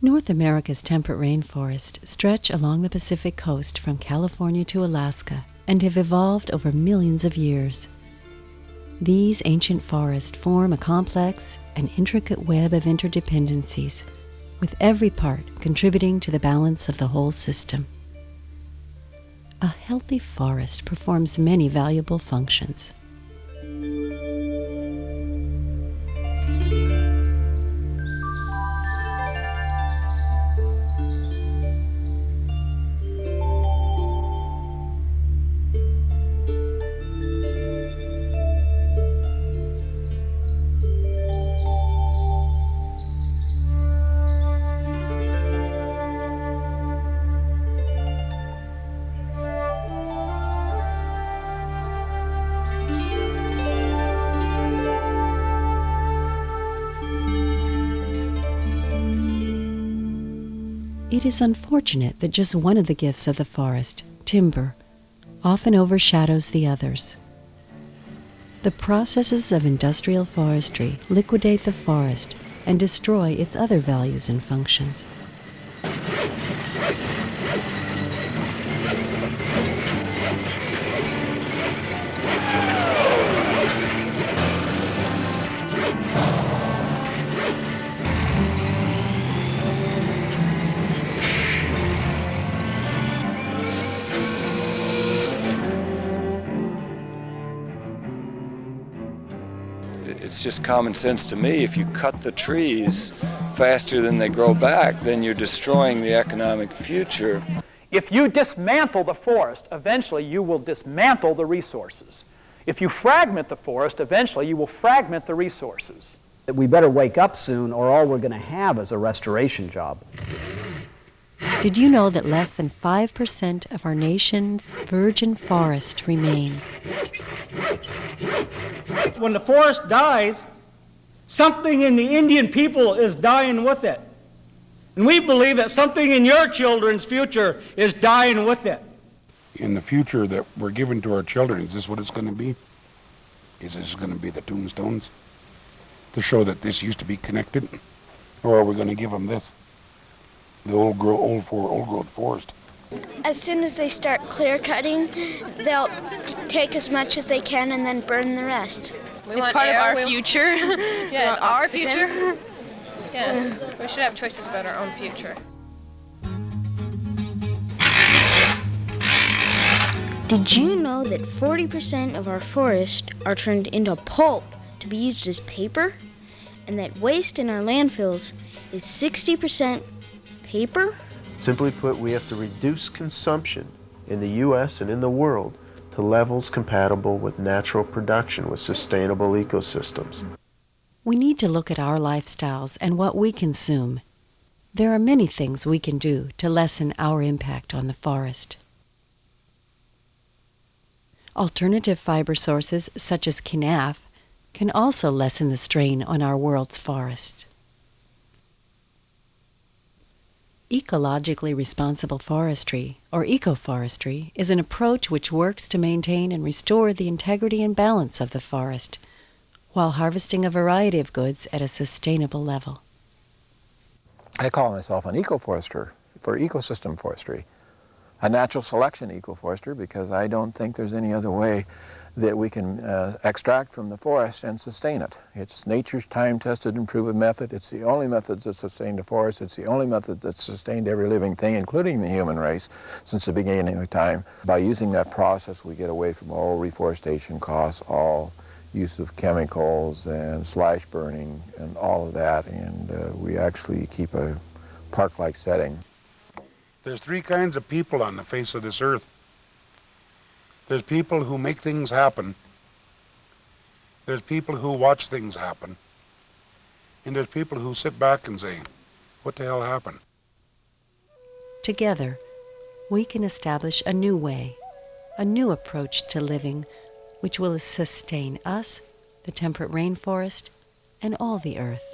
North America's temperate rainforests stretch along the Pacific coast from California to Alaska and have evolved over millions of years. These ancient forests form a complex and intricate web of interdependencies, with every part contributing to the balance of the whole system. A healthy forest performs many valuable functions. It is unfortunate that just one of the gifts of the forest, timber, often overshadows the others. The processes of industrial forestry liquidate the forest and destroy its other values and functions. It's just common sense to me. If you cut the trees faster than they grow back, then you're destroying the economic future. If you dismantle the forest, eventually you will dismantle the resources. If you fragment the forest, eventually you will fragment the resources. We better wake up soon, or all we're going to have is a restoration job. Did you know that less than 5% of our nation's virgin forest remain? When the forest dies, something in the Indian people is dying with it. And we believe that something in your children's future is dying with it. In the future that we're giving to our children, is this what it's going to be? Is this going to be the tombstones to show that this used to be connected? Or are we going to give them this, the old growth forest? As soon as they start clear cutting, they'll take as much as they can and then burn the rest. It's part of our future. Yeah, it's our future. Yeah, we should have choices about our own future. Did you know that 40% of our forests are turned into pulp to be used as paper? And that waste in our landfills is 60% paper? Simply put, we have to reduce consumption in the U.S. and in the world to levels compatible with natural production with sustainable ecosystems. We need to look at our lifestyles and what we consume. There are many things we can do to lessen our impact on the forest. Alternative fiber sources such as kinaf can also lessen the strain on our world's forest. Ecologically responsible forestry, or ecoforestry, is an approach which works to maintain and restore the integrity and balance of the forest, while harvesting a variety of goods at a sustainable level. I call myself an ecoforester for ecosystem forestry, a natural selection ecoforester, because I don't think there's any other way that we can extract from the forest and sustain it. It's nature's time-tested and proven method. It's the only method that sustained the forest. It's the only method that sustained every living thing, including the human race, since the beginning of time. By using that process, we get away from all reforestation costs, all use of chemicals and slash burning and all of that, and we actually keep a park-like setting. There's three kinds of people on the face of this earth. There's people who make things happen. There's people who watch things happen. And there's people who sit back and say, what the hell happened? Together, we can establish a new way, a new approach to living, which will sustain us, the temperate rainforest, and all the earth.